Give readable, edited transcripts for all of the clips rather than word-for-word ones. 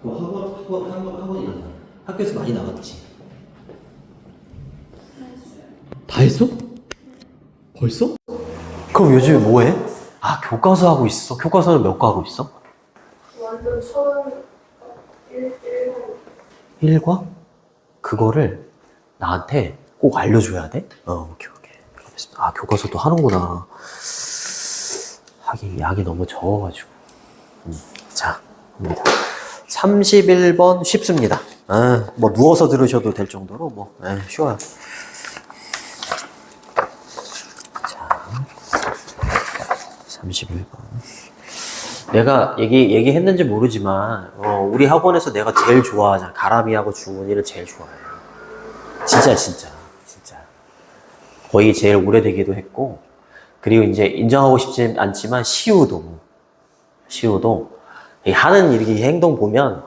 그 학원이란다. 학교에서 많이 나갔지. 다 했어? 벌써? 그럼 요즘에 뭐해? 아, 교과서 하고 있어? 교과서는 몇 과 하고 있어? 완전 처음 1과? 그거를 나한테 꼭 알려줘야 돼? 오케이. 알겠습니다. 아, 교과서도 하는구나. 하긴 약이 너무 적어가지고. 자, 갑니다. 31번 쉽습니다. 아, 뭐 누워서 들으셔도 될 정도로 뭐 쉬워요. 자, 31번. 내가 얘기했는지 모르지만 우리 학원에서 내가 제일 좋아하잖아. 가람이하고 중훈이를 제일 좋아해. 진짜. 거의 제일 오래되기도 했고, 그리고 이제 인정하고 싶지 않지만 시우도 하는 이 행동 보면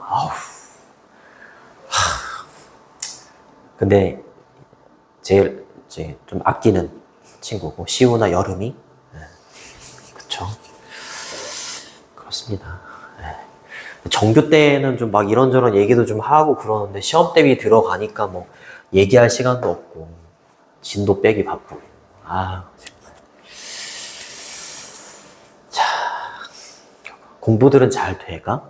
근데 제일 이제 좀 아끼는 친구고, 시우나 여름이. 그쵸. 그렇습니다. 정규 때는 좀 막 이런저런 얘기도 좀 하고 그러는데, 시험 대비 들어가니까 뭐 얘기할 시간도 없고 진도 빼기 바쁘고. 정말. 자, 공부들은 잘 돼가?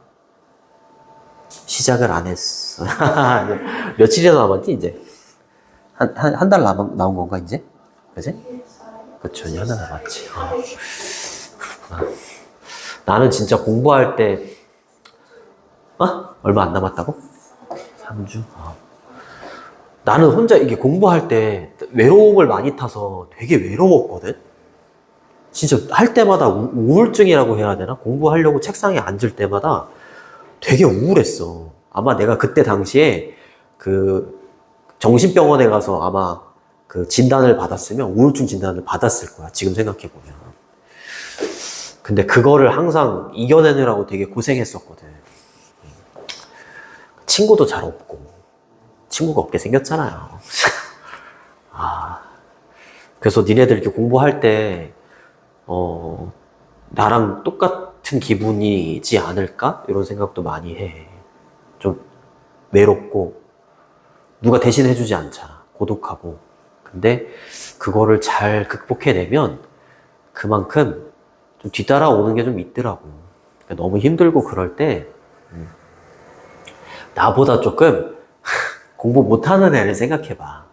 시작을 안 했어. 며칠이나 남았지 이제? 한 달 남은 건가 이제? 그지? 그쵸, 이제 하나 남았지. 그렇구나. 나는 진짜 공부할 때 얼마 안 남았다고? 3주? 나는 혼자 이게 공부할 때 외로움을 많이 타서 되게 외로웠거든? 진짜 할 때마다 우울증이라고 해야 되나? 공부하려고 책상에 앉을 때마다 되게 우울했어. 아마 내가 그때 당시에 그 정신병원에 가서 아마 그 진단을 받았으면 우울증 진단을 받았을 거야. 지금 생각해보면. 근데 그거를 항상 이겨내느라고 되게 고생했었거든. 친구도 잘 없고. 친구가 없게 생겼잖아요. 그래서 니네들 이렇게 공부할 때, 나랑 똑같은 기분이지 않을까? 이런 생각도 많이 해. 좀 외롭고, 누가 대신해주지 않잖아. 고독하고. 근데 그거를 잘 극복해내면 그만큼 좀 뒤따라오는 게 좀 있더라고. 그러니까 너무 힘들고 그럴 때, 나보다 조금 공부 못하는 애를 생각해봐.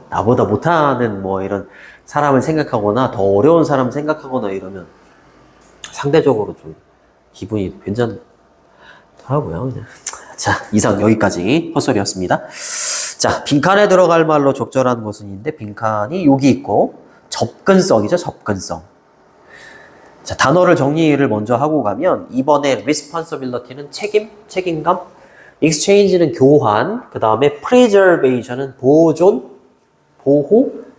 나보다 못하는 뭐 이런 사람을 생각하거나 더 어려운 사람 생각하거나 이러면 상대적으로 좀 기분이 괜찮더라고요. 자, 이상 여기까지 헛소리였습니다. 자, 빈칸에 들어갈 말로 적절한 것은인데, 빈칸이 여기 있고, 접근성이죠, 접근성. 자, 단어를 정리를 먼저 하고 가면, 이번에 responsibility는 책임감, exchange는 교환, 그 다음에 preservation은 보전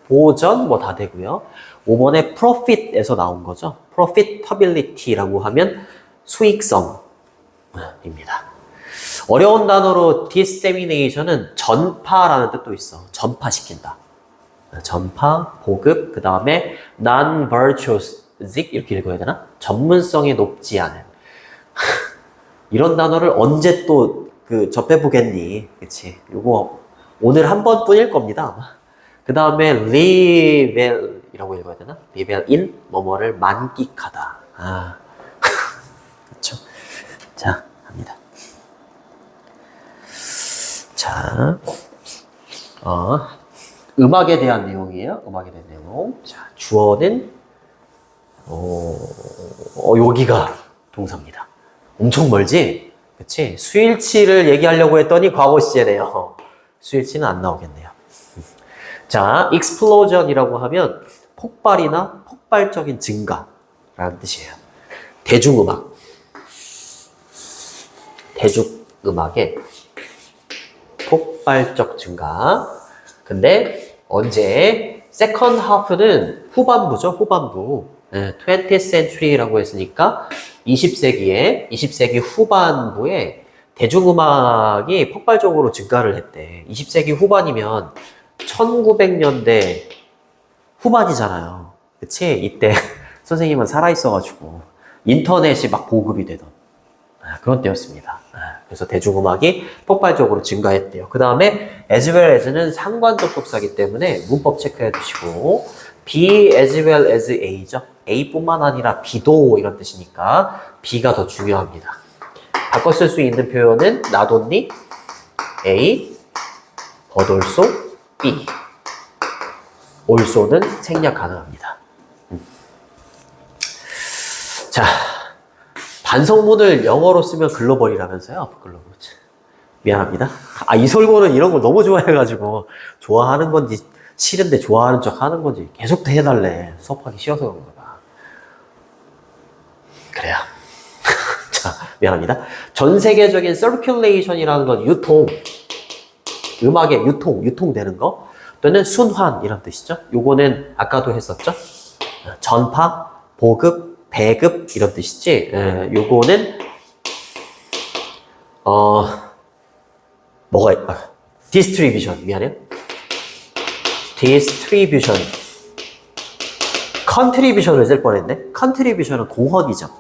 뭐 다 되고요. 5번에 profit에서 나온 거죠. profitability라고 하면 수익성입니다. 어려운 단어로 dissemination은 전파라는 뜻도 있어. 전파시킨다. 전파, 보급, 그 다음에 non-virtuosic 이렇게 읽어야 되나? 전문성이 높지 않은. 이런 단어를 언제 또 접해보겠니? 그치? 요거 오늘 한 번뿐일 겁니다, 아마. 그 다음에 revel이라고 읽어야 되나? revel in 뭐뭐를 만끽하다. 그렇죠. 자, 갑니다. 자, 음악에 대한 내용이에요. 음악에 대한 내용. 자, 주어는 여기가 동사입니다. 엄청 멀지? 그치? 수일치를 얘기하려고 했더니 과거 시제네요. 수일치는 안 나오겠네요. 자, explosion이라고 하면 폭발이나 폭발적인 증가라는 뜻이에요. 대중음악의 폭발적 증가. 근데 언제? second half는 후반부죠, 후반부. 20th century라고 했으니까 20세기 후반부에 대중음악이 폭발적으로 증가를 했대. 20세기 후반이면 1900년대 후반이잖아요. 그치? 이때 선생님은 살아있어가지고 인터넷이 막 보급이 되던 그런 때였습니다. 그래서 대중음악이 폭발적으로 증가했대요. 그 다음에 as well as는 상관적 접사기 때문에 문법 체크해 두시고 be as well as a죠. a뿐만 아니라 b도 이런 뜻이니까 b가 더 중요합니다. 바꿔 쓸 수 있는 표현은 not only a but also b. also는 생략 가능합니다. 자, 반성문을 영어로 쓰면 글로벌이라면서요? 글로벌. 미안합니다. 아, 이솔고는 이런 걸 너무 좋아해가지고 좋아하는 건지 싫은데 좋아하는 척 하는 건지 계속 해달래. 수업하기 쉬워서 그런가 봐. 그래요. 자, 미안합니다. 전 세계적인 circulation이라는 건 유통, 음악의 유통되는 거 또는 순환 이런 뜻이죠. 요거는 아까도 했었죠. 전파, 보급, 배급 이런 뜻이지. 요거는 뭐가 있다. distribution 미안해요. distribution. contribution을 쓸 뻔했네. contribution은 공헌이죠.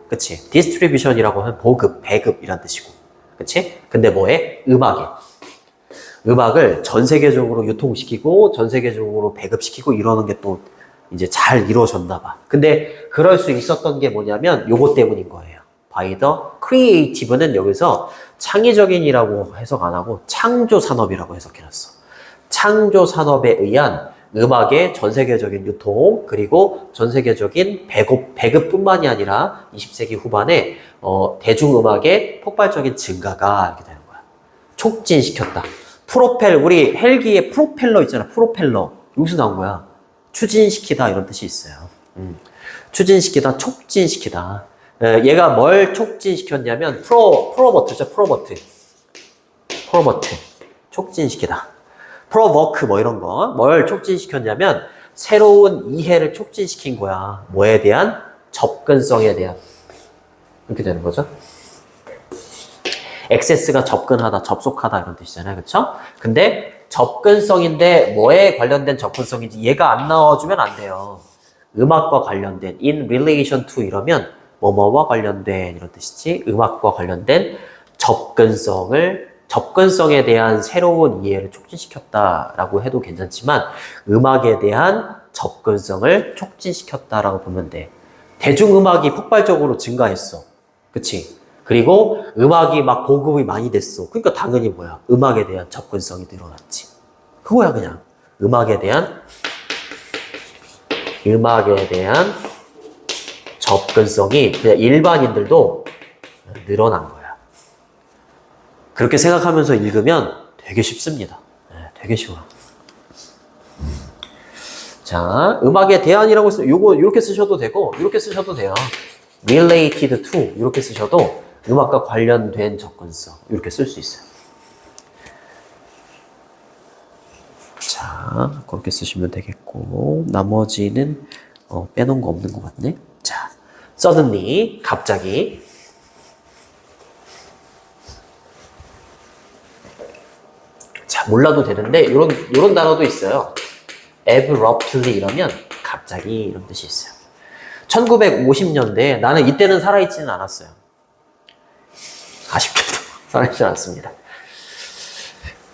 그치? distribution이라고 하면 보급, 배급 이란 뜻이고. 그치? 근데 뭐해? 음악을 전 세계적으로 유통시키고 전 세계적으로 배급시키고 이러는 게 또 이제 잘 이루어졌나 봐. 근데 그럴 수 있었던 게 뭐냐면 요것 때문인 거예요. by the creative는 여기서 창의적인이라고 해석 안 하고 창조 산업이라고 해석해놨어. 창조 산업에 의한 음악의 전 세계적인 유통 그리고 전 세계적인 배급뿐만이 아니라 20세기 후반에 대중음악의 폭발적인 증가가 이렇게 되는 거야. 촉진시켰다. 우리 헬기의 프로펠러 있잖아. 프로펠러. 여기서 나온 거야. 추진시키다 이런 뜻이 있어요. 추진시키다, 촉진시키다. 얘가 뭘 촉진시켰냐면 프로버트죠. 프로버트. 촉진시키다. 프로워크 뭐 이런 거. 뭘 촉진시켰냐면 새로운 이해를 촉진시킨 거야. 뭐에 대한? 접근성에 대한. 이렇게 되는 거죠. 액세스가 접근하다, 접속하다 이런 뜻이잖아요. 그쵸? 근데 접근성인데 뭐에 관련된 접근성인지 얘가 안 나와주면 안 돼요. 음악과 관련된 in relation to 이러면 뭐뭐와 관련된 이런 뜻이지. 음악과 관련된 접근성에 대한 새로운 이해를 촉진시켰다라고 해도 괜찮지만 음악에 대한 접근성을 촉진시켰다라고 보면 돼. 대중음악이 폭발적으로 증가했어. 그치? 그리고 음악이 막 보급이 많이 됐어. 그러니까 당연히 뭐야? 음악에 대한 접근성이 늘어났지. 그거야 그냥. 음악에 대한 접근성이 그냥 일반인들도 늘어난 거야. 그렇게 생각하면서 읽으면 되게 쉽습니다. 되게 쉬워. 자, 음악에 대한이라고 쓰 요거 이렇게 쓰셔도 되고 이렇게 쓰셔도 돼요. related to 이렇게 쓰셔도 음악과 관련된 접근성 이렇게 쓸 수 있어요. 자, 그렇게 쓰시면 되겠고 나머지는 빼놓은 거 없는 것 같네. 자, suddenly 갑자기 자, 몰라도 되는데 요런 단어도 있어요. abruptly 이러면 갑자기 이런 뜻이 있어요. 1950년대 나는 이때는 살아있지는 않았어요. 아쉽게도 살아있지 않습니다.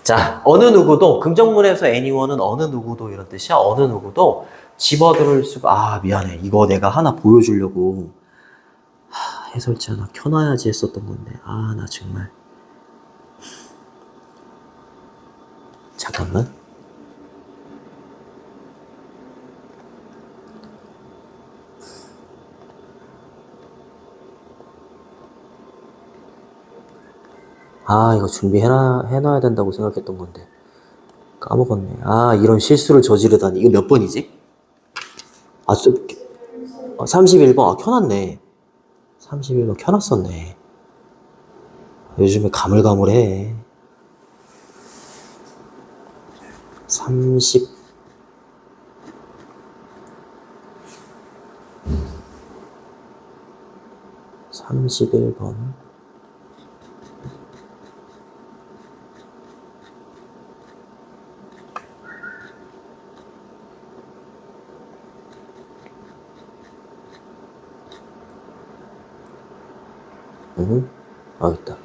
자, 어느 누구도 긍정문에서 anyone은 어느 누구도 이런 뜻이야. 어느 누구도 집어들을 수가 미안해. 이거 내가 하나 보여주려고 해설지 하나 켜놔야지 했었던 건데 나 정말 잠깐만. 이거 해놔야 된다고 생각했던 건데. 까먹었네. 이런 실수를 저지르다니. 이거 몇 번이지? 31번. 켜놨네. 31번 켜놨었네. 요즘에 가물가물해. 31번. 있다.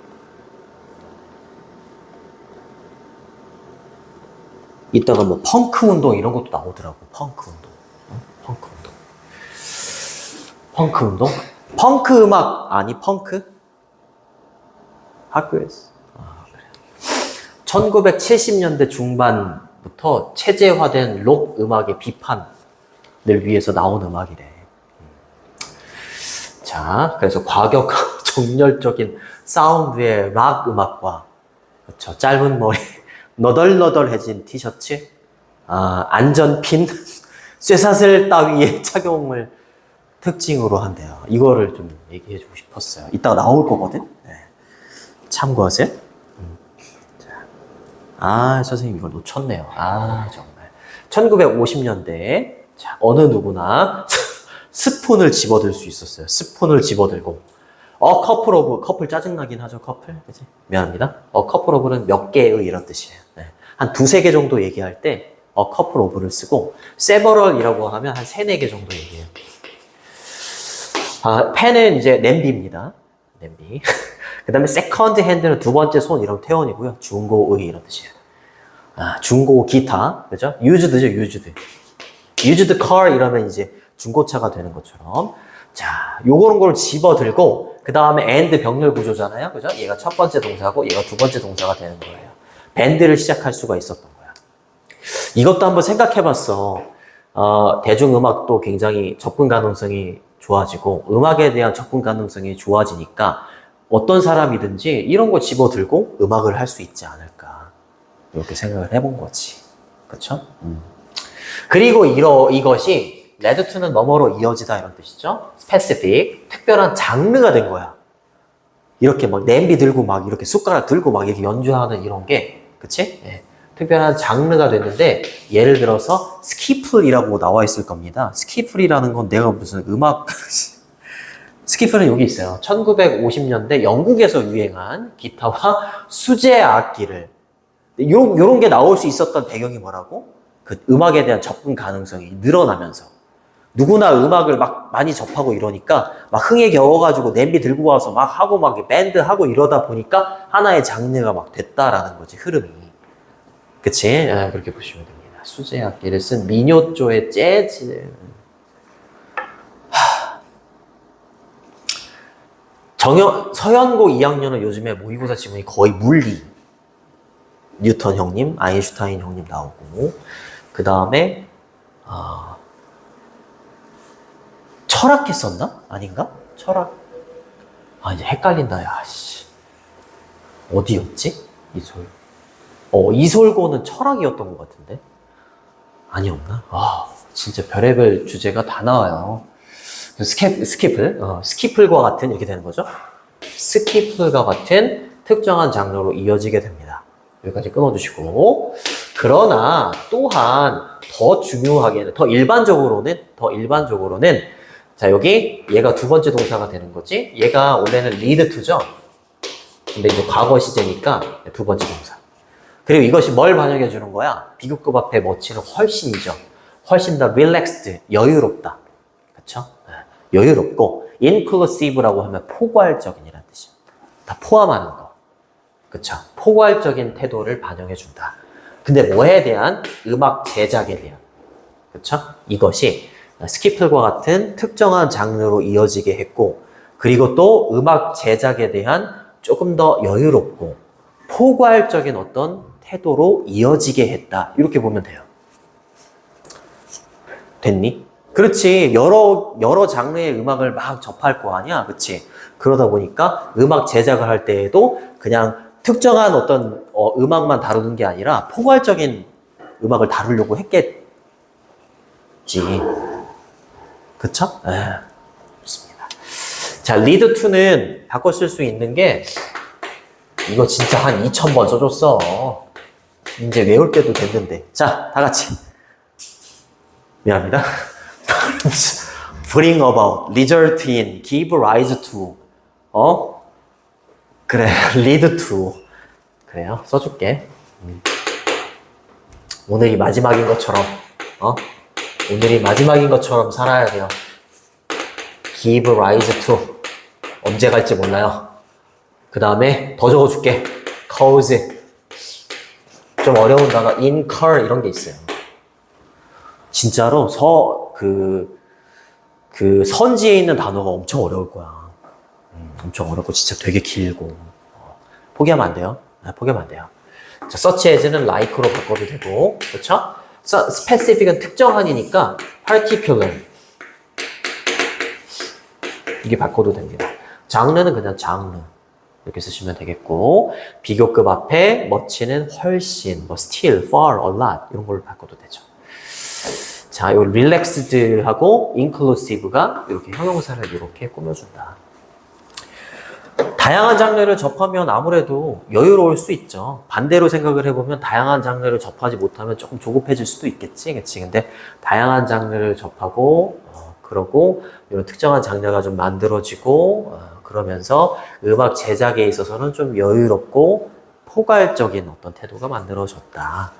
이따가 뭐 펑크 운동 이런 것도 나오더라고. 펑크 운동. 펑크 운동. 펑크 운동? 펑크 음악 아니 펑크? 학교에서. 그래. 1970년대 중반부터 체제화된 록 음악의 비판을 위해서 나온 음악이래. 자, 그래서 과격하고 정열적인 사운드의 락 음악과, 그렇죠, 짧은 머리, 너덜너덜해진 티셔츠, 안전핀, 쇠사슬 따위의 착용을 특징으로 한대요. 이거를 좀 얘기해 주고 싶었어요. 이따가 나올 거거든? 네. 참고하세요. 자. 선생님 이걸 놓쳤네요. 정말. 1950년대에, 자, 어느 누구나 스푼을 집어들 수 있었어요. 스푼을 집어들고. 커플 짜증나긴 하죠, 커플. 그치? 미안합니다. 커플 오브는 몇 개의 이런 뜻이에요. 네. 한 두세 개 정도 얘기할 때, 커플 오브를 쓰고, several이라고 하면 한 세네 개 정도 얘기해요. 펜은 이제 냄비입니다. 냄비. 그 다음에 세컨드 핸드는 두 번째 손, 이런 태원이고요. 중고의 이런 뜻이에요. 중고 기타, 그죠? 유즈드죠, 유즈드. 유즈드 car 이러면 이제 중고차가 되는 것처럼. 자, 요런 걸 집어들고, 그 다음에 and 병렬 구조잖아요. 그죠? 얘가 첫 번째 동사고, 얘가 두 번째 동사가 되는 거예요. 밴드를 시작할 수가 있었던 거야. 이것도 한번 생각해 봤어. 대중음악도 굉장히 접근 가능성이 좋아지고, 음악에 대한 접근 가능성이 좋아지니까, 어떤 사람이든지 이런 거 집어들고 음악을 할 수 있지 않을까. 이렇게 생각을 해본 거지. 그쵸? 그리고 이것이 레드투는 뭐뭐로 이어지다 이런 뜻이죠. specific, 특별한 장르가 된 거야. 이렇게 막 냄비 들고 막 이렇게 숟가락 들고 막 이렇게 연주하는 이런 게, 그치? 예. 특별한 장르가 됐는데, 예를 들어서 스키플이라고 나와 있을 겁니다. 스키플이라는 건 내가 무슨 음악 스키플은 여기 있어요. 1950년대 영국에서 유행한 기타와 수제 악기를, 요런 게 나올 수 있었던 배경이 뭐라고? 그 음악에 대한 접근 가능성이 늘어나면서 누구나 음악을 막 많이 접하고 이러니까 막 흥에 겨워가지고 냄비 들고 와서 막 하고 막 밴드 하고 이러다 보니까 하나의 장르가 막 됐다라는 거지, 흐름이. 그치? 그렇게 보시면 됩니다. 수제 악기를 쓴 민요조의 재즈. 서연고 2학년은 요즘에 모의고사 지문이 거의 물리. 뉴턴 형님, 아인슈타인 형님 나오고, 그 다음에 철학 했었나? 아닌가? 철학. 이제 헷갈린다, 야, 씨. 어디였지? 이솔고는 철학이었던 것 같은데? 아니었나? 진짜 별의별 주제가 다 나와요. 스키플과 같은, 이렇게 되는 거죠? 스키플과 같은 특정한 장르로 이어지게 됩니다. 여기까지 끊어주시고. 그러나 또한 더 중요하게는, 더 일반적으로는, 자, 여기 얘가 두 번째 동사가 되는 거지. 얘가 원래는 lead to죠. 근데 이제 과거 시제니까 두 번째 동사. 그리고 이것이 뭘 반영해 주는 거야? 비교급 앞에 멋지는 훨씬이죠. 훨씬 더 relaxed, 여유롭다. 그쵸? 여유롭고, inclusive라고 하면 포괄적인이라는 뜻이야. 다 포함하는 거. 그쵸? 포괄적인 태도를 반영해 준다. 근데 뭐에 대한? 음악 제작에 대한. 그쵸? 이것이 스키플과 같은 특정한 장르로 이어지게 했고, 그리고 또 음악 제작에 대한 조금 더 여유롭고 포괄적인 어떤 태도로 이어지게 했다. 이렇게 보면 돼요. 됐니? 그렇지. 여러 장르의 음악을 막 접할 거 아니야. 그치? 그러다 보니까 음악 제작을 할 때에도 그냥 특정한 어떤 음악만 다루는 게 아니라 포괄적인 음악을 다루려고 했겠지. 그쵸? 좋습니다. 자, 리드 2는 바꿔 쓸 수 있는 게, 이거 진짜 한 2000번 써줬어. 이제 외울 때도 됐는데. 자, 다 같이. 미안합니다. Bring about, result in, give rise to. 그래, lead to. 그래요, 써줄게. 오늘이 마지막인 것처럼, 오늘이 마지막인 것처럼 살아야 돼요. Give rise to. 언제 갈지 몰라요. 그 다음에 더 적어줄게. Cause. 좀 어려운 단어 incur 이런 게 있어요. 진짜로 그 선지에 있는 단어가 엄청 어려울 거야. 엄청 어렵고 진짜 되게 길고. 포기하면 안 돼요. 포기하면 안 돼요. 자, search as는 like로 바꿔도 되고, 그렇죠? specific은 특정한이니까 particular 이게 바꿔도 됩니다. 장르는 그냥 장르 이렇게 쓰시면 되겠고, 비교급 앞에 much는 훨씬, 뭐 still, far, a lot 이런 걸로 바꿔도 되죠. 자, 요 relaxed하고 inclusive가 이렇게 형용사를 이렇게 꾸며준다. 다양한 장르를 접하면 아무래도 여유로울 수 있죠. 반대로 생각을 해보면 다양한 장르를 접하지 못하면 조금 조급해질 수도 있겠지, 그치? 근데 다양한 장르를 접하고, 그러고 이런 특정한 장르가 좀 만들어지고, 그러면서 음악 제작에 있어서는 좀 여유롭고 포괄적인 어떤 태도가 만들어졌다.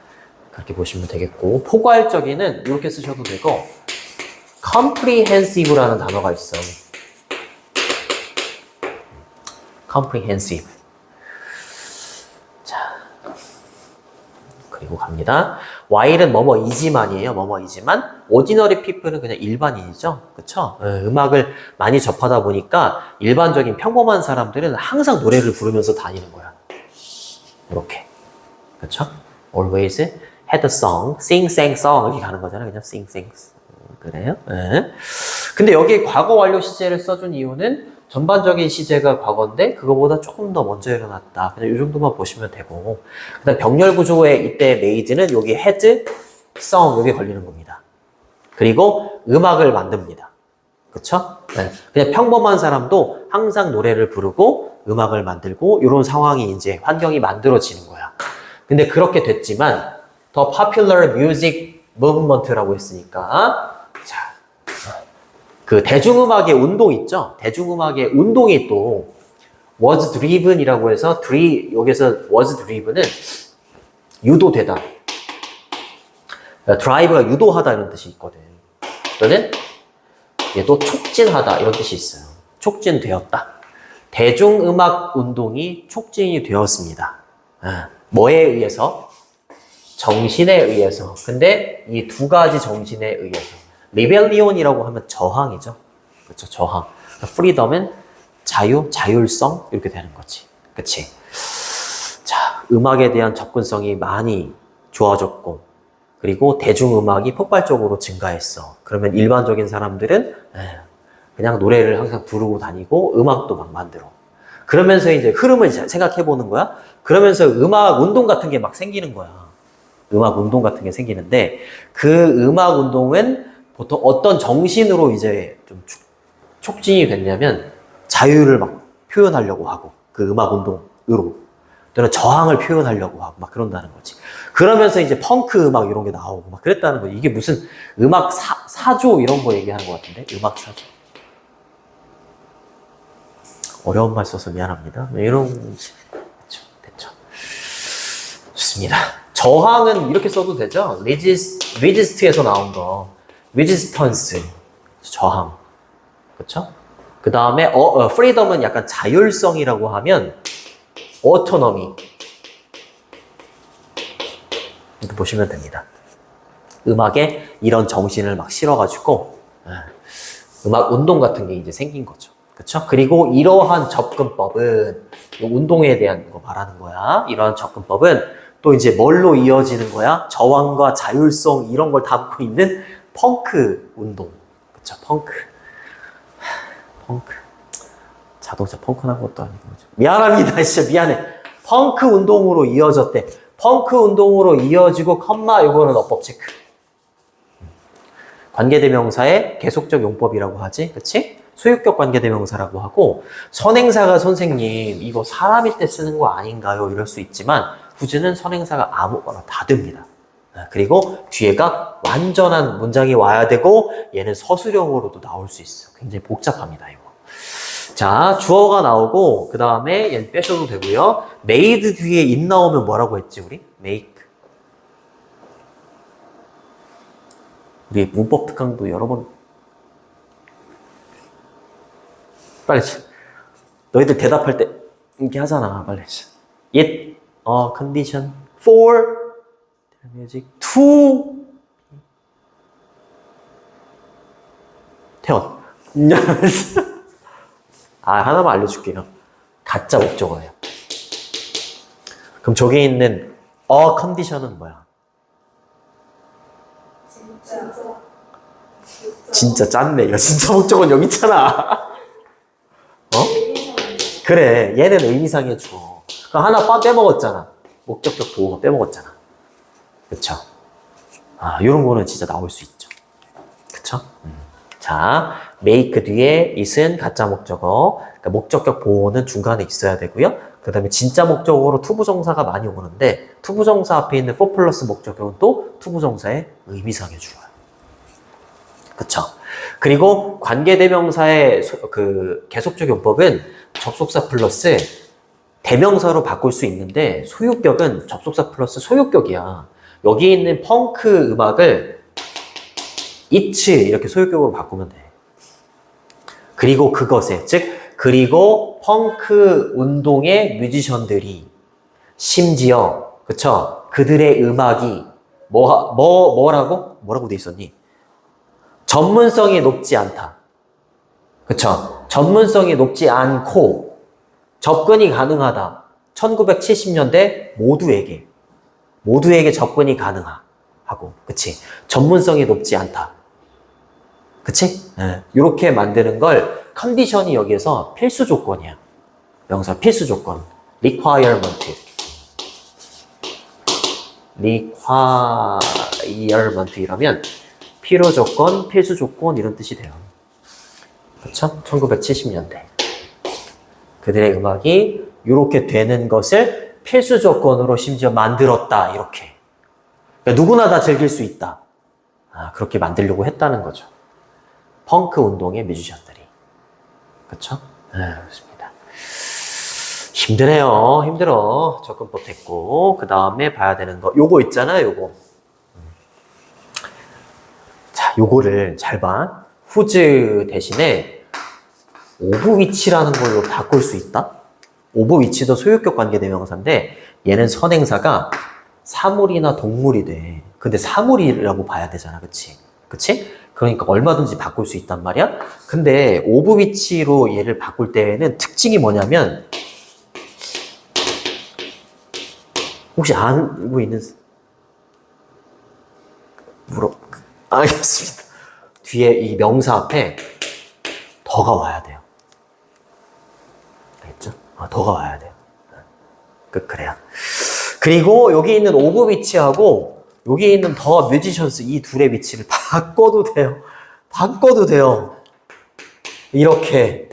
그렇게 보시면 되겠고, 포괄적인은 이렇게 쓰셔도 되고, comprehensive라는 단어가 있어. comprehensive. 자, 그리고 갑니다. while은 뭐뭐이지만이에요. 뭐뭐이지만. ordinary people은 그냥 일반인이죠. 그쵸? 음악을 많이 접하다 보니까 일반적인 평범한 사람들은 항상 노래를 부르면서 다니는 거야. 이렇게. 그쵸? always had a song, sing, sang, song 이렇게 가는 거잖아. 그냥 sing, sang. 그래요? 근데 여기에 과거 완료 시제를 써준 이유는 전반적인 시제가 과거인데 그거보다 조금 더 먼저 일어났다. 그냥 이 정도만 보시면 되고, 그다음 병렬 구조에 이때 made는 여기 had, song 여기 걸리는 겁니다. 그리고 음악을 만듭니다. 그쵸? 네. 그냥 평범한 사람도 항상 노래를 부르고 음악을 만들고 이런 상황이 이제 환경이 만들어지는 거야. 근데 그렇게 됐지만 더 popular music movement라고 했으니까, 자, 그 대중음악의 운동 있죠? 대중음악의 운동이 또 was driven이라고 해서 여기서 was driven은 유도되다. drive가 유도하다 이런 뜻이 있거든. 또는 또 촉진하다 이런 뜻이 있어요. 촉진되었다. 대중음악 운동이 촉진이 되었습니다. 뭐에 의해서? 정신에 의해서. 근데 이 두 가지 정신에 의해서. 리벨리온이라고 하면 저항이죠. 그렇죠? 저항. 프리덤은 자율성 이렇게 되는 거지. 그치? 자, 음악에 대한 접근성이 많이 좋아졌고, 그리고 대중음악이 폭발적으로 증가했어. 그러면 일반적인 사람들은 그냥 노래를 항상 부르고 다니고 음악도 막 만들어. 그러면서 이제 흐름을 생각해 보는 거야. 그러면서 음악 운동 같은 게 막 생기는 거야. 음악 운동 같은 게 생기는데, 그 음악 운동은 보통 어떤 정신으로 이제 좀 촉진이 됐냐면 자유를 막 표현하려고 하고, 그 음악 운동으로 또는 저항을 표현하려고 하고 막 그런다는 거지. 그러면서 이제 펑크 음악 이런 게 나오고 막 그랬다는 거지. 이게 무슨 음악 사조 이런 거 얘기하는 것 같은데, 음악 사조. 어려운 말 써서 미안합니다. 이런 됐죠. 좋습니다. 저항은 이렇게 써도 되죠. resist에서 나온 거. resistance, 저항. 그렇죠? 그 다음에 freedom은 약간 자율성이라고 하면 autonomy. 이렇게 보시면 됩니다. 음악에 이런 정신을 막 실어가지고 음악 운동 같은 게 이제 생긴 거죠. 그렇죠? 그리고 이러한 접근법은 운동에 대한 거 말하는 거야. 이러한 접근법은 또 이제 뭘로 이어지는 거야? 저항과 자율성 이런 걸 담고 있는 펑크 운동. 그쵸? 펑크. 자동차 펑크 난 것도 아니고. 미안합니다. 진짜 미안해. 펑크 운동으로 이어졌대. 펑크 운동으로 이어지고 컴마 요거는 어법 체크. 관계대명사의 계속적 용법이라고 하지. 그치? 소유격 관계대명사라고 하고, 선행사가 선생님 이거 사람일 때 쓰는 거 아닌가요? 이럴 수 있지만 구주는 선행사가 아무거나 다 됩니다. 그리고 뒤에가 완전한 문장이 와야 되고 얘는 서술형으로도 나올 수 있어. 굉장히 복잡합니다, 이거. 자, 주어가 나오고 그 다음에 얘는 빼셔도 되고요. made 뒤에 it 나오면 뭐라고 했지, 우리? make. 우리 문법 특강도 여러 번 빨리 너희들 대답할 때 이렇게 하잖아. 빨리 it, condition, for 뮤직 투 태원. 하나만 알려줄게요. 가짜 목적어예요. 그럼 저기 있는 컨디션은 뭐야? 진짜 짠네. 이거 진짜 목적어는 여기 있잖아. 그래, 얘는 의미상의 주어. 그럼 하나 빼먹었잖아. 목적격 보호가 빼먹었잖아. 그쵸? 요런 거는 진짜 나올 수 있죠. 그쵸? 자, make 뒤에 it은 가짜 목적어. 그러니까 목적격 보호는 중간에 있어야 되고요. 그 다음에 진짜 목적어로 투부정사가 많이 오는데, 투부정사 앞에 있는 for 플러스 목적격은 또 투부정사의 의미상의 주어예요. 그쵸? 그리고 관계대명사의 계속적 용법은 접속사 플러스 대명사로 바꿀 수 있는데 소유격은 접속사 플러스 소유격이야. 여기 있는 펑크 음악을 it 이렇게 소유격으로 바꾸면 돼. 그리고 그것에 그리고 펑크 운동의 뮤지션들이 심지어 그쵸? 그들의 음악이 뭐라고 돼 있었니? 전문성이 높지 않다. 그쵸? 전문성이 높지 않고 접근이 가능하다. 1970년대 모두에게 접근이 가능하고, 그치? 전문성이 높지 않다. 그치? 네. 이렇게 만드는 걸 컨디션이 여기에서 필수 조건이야. 명사 필수 조건. requirement 이러면 필요 조건, 필수 조건 이런 뜻이 돼요. 그렇죠? 1970년대. 그들의 음악이 이렇게 되는 것을 필수 조건으로 심지어 만들었다. 이렇게. 그러니까 누구나 다 즐길 수 있다. 그렇게 만들려고 했다는 거죠. 펑크 운동의 뮤지션들이. 그렇죠? 그렇습니다. 힘드네요. 힘들어. 접근법 됐고. 그 다음에 봐야 되는 거. 요거 있잖아요. 요거. 자, 요거를 잘 봐. whose 대신에 오브위치라는 걸로 바꿀 수 있다? 오브위치도 소유격 관계대명사인데 얘는 선행사가 사물이나 동물이 돼. 근데 사물이라고 봐야 되잖아. 그치? 그치? 그러니까 얼마든지 바꿀 수 있단 말이야? 근데 오브위치로 얘를 바꿀 때에는 특징이 뭐냐면 혹시 알고 있는 알겠습니다. 뒤에 이 명사 앞에 더가 와야 돼요. 알겠죠? 더가 와야 돼요. 그래야. 그리고 여기 있는 오브 위치하고 여기 있는 더 뮤지션스 이 둘의 위치를 바꿔도 돼요. 바꿔도 돼요. 이렇게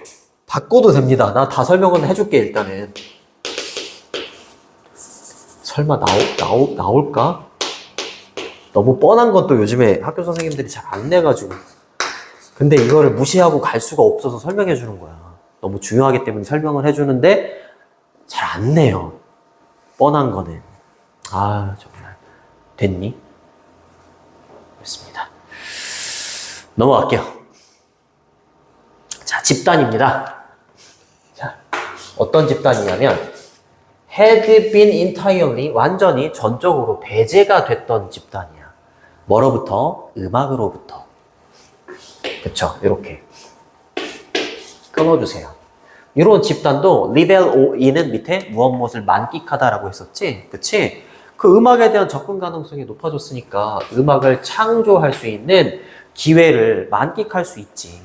바꿔도 됩니다. 나 다 설명은 해줄게 일단은. 설마 나올까? 너무 뻔한 건 또 요즘에 학교 선생님들이 잘 안 내가지고. 근데 이거를 무시하고 갈 수가 없어서 설명해 주는 거야. 너무 중요하기 때문에 설명을 해주는데 잘 안 내요. 뻔한 거는. 정말. 됐니? 됐습니다. 넘어갈게요. 자, 집단입니다. 자, 어떤 집단이냐면 had been entirely, 완전히 전적으로 배제가 됐던 집단이야. 뭐로부터? 음악으로부터. 그쵸? 이렇게 끊어주세요. 이런 집단도 리벨 E는 밑에 무엇을 만끽하다라고 했었지? 그치? 그 음악에 대한 접근 가능성이 높아졌으니까 음악을 창조할 수 있는 기회를 만끽할 수 있지.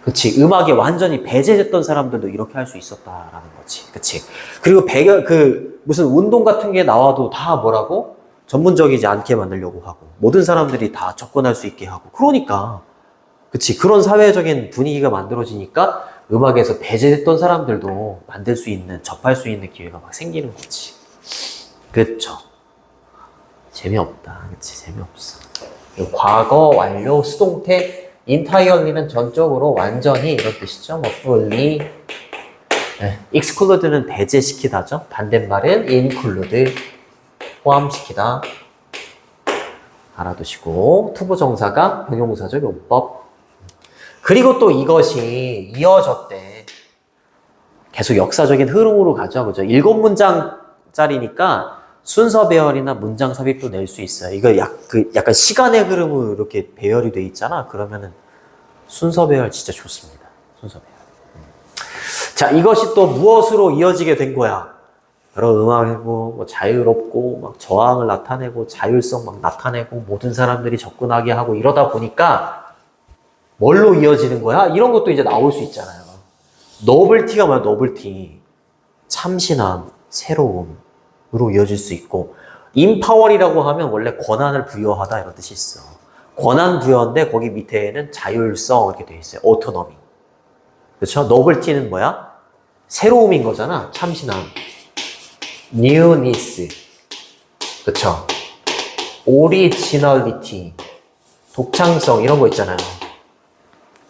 그치? 음악에 완전히 배제됐던 사람들도 이렇게 할 수 있었다라는 거지. 그치? 그리고 무슨 운동 같은 게 나와도 다 뭐라고? 전문적이지 않게 만들려고 하고, 모든 사람들이 다 접근할 수 있게 하고. 그러니까. 그치? 그런 사회적인 분위기가 만들어지니까 음악에서 배제됐던 사람들도 만들 수 있는, 접할 수 있는 기회가 막 생기는 거지. 그쵸? 재미없다. 그치? 재미없어. 과거, 완료, 수동태, entirely는 전적으로, 완전히 이런 뜻이죠. 뭐 fully. exclude는 배제시키다죠. 반대말은 include, 포함시키다. 알아두시고, 투부정사가 형용사적 용법. 그리고 또 이것이 이어졌대. 계속 역사적인 흐름으로 가죠. 그죠? 7문장짜리니까 순서 배열이나 문장 삽입도 낼 수 있어요. 이거 약간 시간의 흐름으로 이렇게 배열이 돼 있잖아. 그러면은 순서 배열 진짜 좋습니다. 순서 배열. 자, 이것이 또 무엇으로 이어지게 된 거야? 여러 음악이고, 뭐 자유롭고, 막 저항을 나타내고, 자율성 막 나타내고, 모든 사람들이 접근하게 하고 이러다 보니까 뭘로 이어지는 거야? 이런 것도 이제 나올 수 있잖아요. 노블티가 뭐야, 노블티. 참신함, 새로움으로 이어질 수 있고, 임파월이라고 하면 원래 권한을 부여하다 이런 뜻이 있어. 권한 부여인데 거기 밑에는 자율성 이렇게 돼 있어요. 오토노미. 그렇죠? 노블티는 뭐야? 새로움인 거잖아. 참신함. newness. 그렇죠? originality. 독창성 이런 거 있잖아요.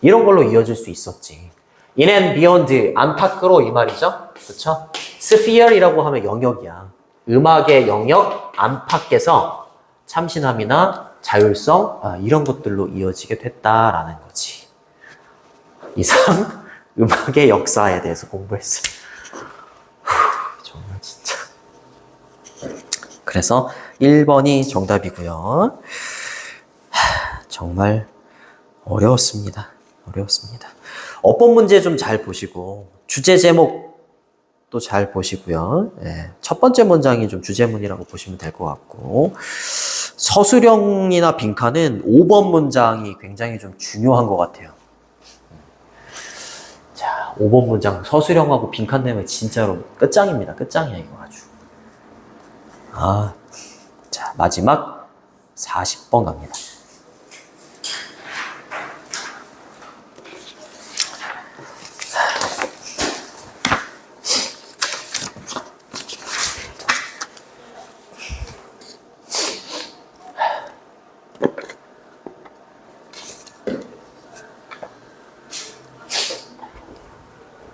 이런 걸로 이어질 수 있었지. in and beyond, 안팎으로 이 말이죠. 그렇죠? sphere이라고 하면 영역이야. 음악의 영역 안팎에서 참신함이나 자율성 이런 것들로 이어지게 됐다라는 거지. 이상 음악의 역사에 대해서 공부했어. 정말 진짜. 그래서 1번이 정답이고요. 정말 어려웠습니다. 어려웠습니다. 어법 문제 좀 잘 보시고 주제 제목도 잘 보시고요. 예, 첫 번째 문장이 좀 주제문이라고 보시면 될 것 같고 서술형이나 빈칸은 5번 문장이 굉장히 좀 중요한 것 같아요. 자, 5번 문장 서술형하고 빈칸 내면 진짜로 끝장입니다. 끝장이야 이거 아주. 자, 마지막 40번 갑니다.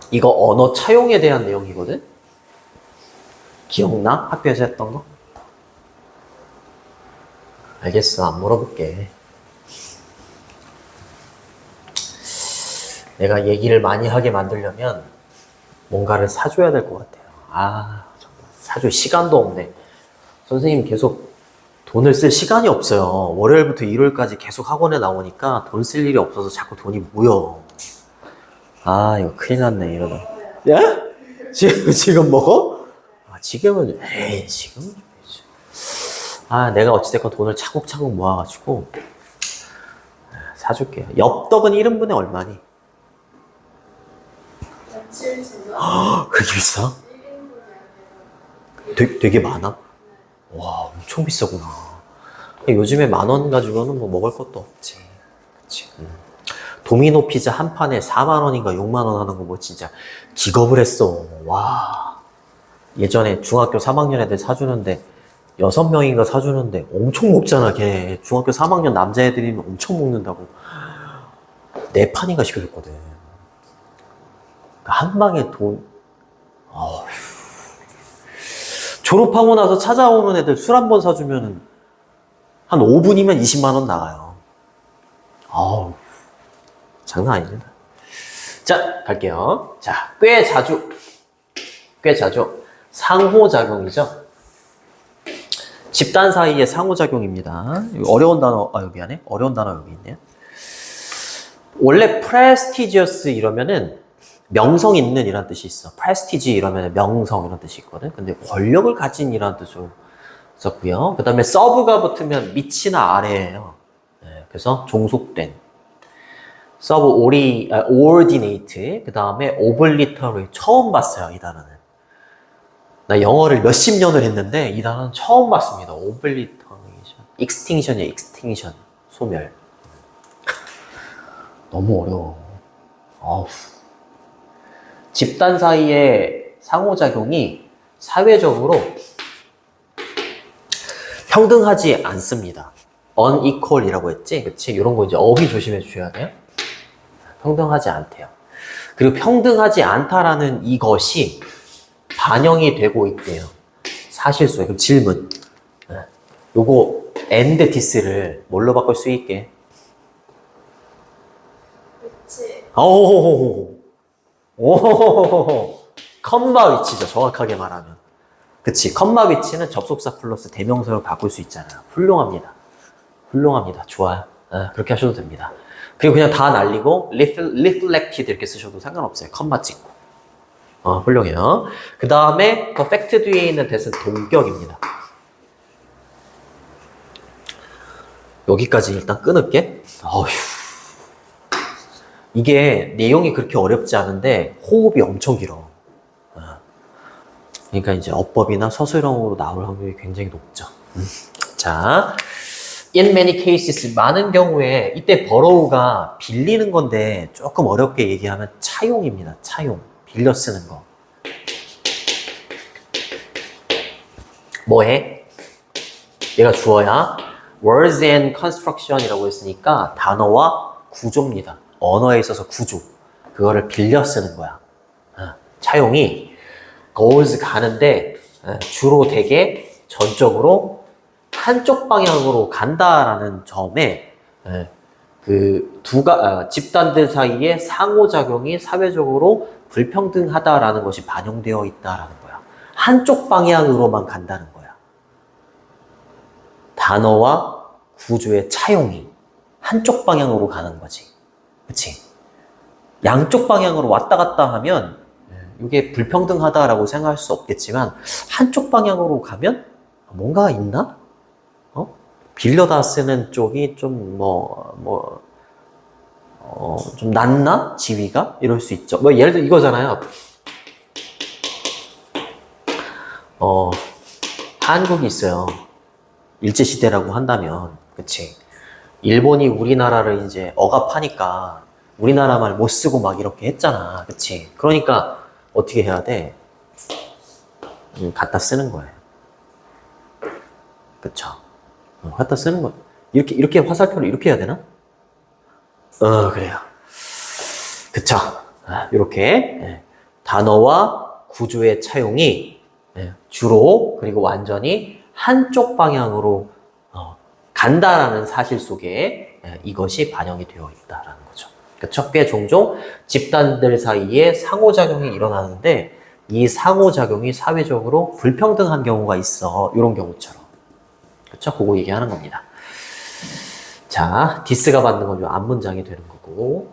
이거 언어 차용에 대한 내용이거든? 기억나? 학교에서 했던 거? 알겠어. 안 물어볼게. 내가 얘기를 많이 하게 만들려면 뭔가를 사줘야 될 것 같아요. 정말 사줄 시간도 없네. 선생님 계속 돈을 쓸 시간이 없어요. 월요일부터 일요일까지 계속 학원에 나오니까 돈 쓸 일이 없어서 자꾸 돈이 모여. 이거 큰일 났네, 이러다. 야? 지금 먹어? 지금은, 지금은 좀 되지. 내가 어찌됐건 돈을 차곡차곡 모아가지고, 사줄게요. 엽떡은 1인분에 얼마니? 7,000원? 그렇게 비싸? 1인분이 되게 많아? 와, 엄청 비싸구나. 요즘에 10,000원 가지고는 뭐 먹을 것도 없지. 그치. 도미노 피자 한 판에 4만원인가 6만원 하는 거 뭐 진짜 기겁을 했어. 와. 예전에 중학교 3학년 애들 사주는데 6명인가 사주는데 엄청 먹잖아, 걔. 중학교 3학년 남자애들이면 엄청 먹는다고. 4판인가 시켜줬거든. 한 방에 돈, 졸업하고 나서 찾아오는 애들 술 한 번 사주면 한 5분이면 20만원 나가요. 장난 아닙니다. 자, 갈게요. 자, 꽤 자주 상호작용이죠. 집단 사이의 상호작용입니다. 어려운 단어, 미안해. 어려운 단어 여기 있네요. 원래 prestigious 이러면은 명성 있는 이란 뜻이 있어. prestige 이러면 명성 이런 뜻이 있거든. 근데 권력을 가진 이란 뜻으로 썼고요. 그 다음에 serve가 붙으면 밑이나 아래예요. 그래서 종속된. subordinate, 그 다음에 obligatory. 처음 봤어요, 이 단어는. 나 영어를 몇십 년을 했는데 이 단어는 처음 봤습니다. obligatory. extinction이에요, extinction. 소멸. 너무 어려워. 집단 사이의 상호작용이 사회적으로 평등하지 않습니다. unequal이라고 했지? 그치? 이런 거 이제 어휘 조심해 주셔야 돼요. 평등하지 않대요. 그리고 평등하지 않다라는 이것이 반영이 되고 있대요. 사실수에. 그럼 질문. 요거 and this를 뭘로 바꿀 수 있게? 그치. 컴마 위치죠. 정확하게 말하면. 그치. 컴마 위치는 접속사 플러스 대명사로 바꿀 수 있잖아요. 훌륭합니다. 훌륭합니다. 좋아요. 그렇게 하셔도 됩니다. 그리고 그냥 다 날리고 reflected 이렇게 쓰셔도 상관없어요. 컴마 찍고. 훌륭해요. 그 다음에 perfect 뒤에 있는 that은 동격입니다. 여기까지 일단 끊을게. 어휴. 이게 내용이 그렇게 어렵지 않은데 호흡이 엄청 길어. 그러니까 이제 어법이나 서술형으로 나올 확률이 굉장히 높죠. 자, in many cases 많은 경우에 이때 borrow가 빌리는 건데 조금 어렵게 얘기하면 차용입니다. 차용. 빌려 쓰는 거. 뭐해? 얘가 주어야. words and construction이라고 했으니까 단어와 구조입니다. 언어에 있어서 구조. 그거를 빌려 쓰는 거야. 차용이 goes 가는데 주로 되게 전적으로 한쪽 방향으로 간다라는 점에 그 집단들 사이에 상호작용이 사회적으로 불평등하다라는 것이 반영되어 있다라는 거야. 한쪽 방향으로만 간다는 거야. 단어와 구조의 차용이 한쪽 방향으로 가는 거지. 그치? 양쪽 방향으로 왔다 갔다 하면 이게 불평등하다라고 생각할 수 없겠지만 한쪽 방향으로 가면 뭔가 있나? 빌려다 쓰는 쪽이 좀 좀 낫나? 지위가? 이럴 수 있죠. 뭐 예를 들어 이거잖아요. 한국이 있어요. 일제시대라고 한다면, 그치? 일본이 우리나라를 이제 억압하니까 우리나라 말 못 쓰고 막 이렇게 했잖아. 그치? 그러니까 어떻게 해야 돼? 갖다 쓰는 거예요. 그쵸? 갖다 쓰는 거. 이렇게 화살표를 이렇게 해야 되나? 그래요. 그쵸? 이렇게 단어와 구조의 차용이 주로 그리고 완전히 한쪽 방향으로 간다라는 사실 속에 이것이 반영이 되어 있다라는 거죠. 그쵸? 꽤 종종 집단들 사이에 상호작용이 일어나는데 이 상호작용이 사회적으로 불평등한 경우가 있어. 이런 경우처럼. 그쵸? 그거 얘기하는 겁니다. 자, 디스가 받는 건 요 앞문장이 되는 거고.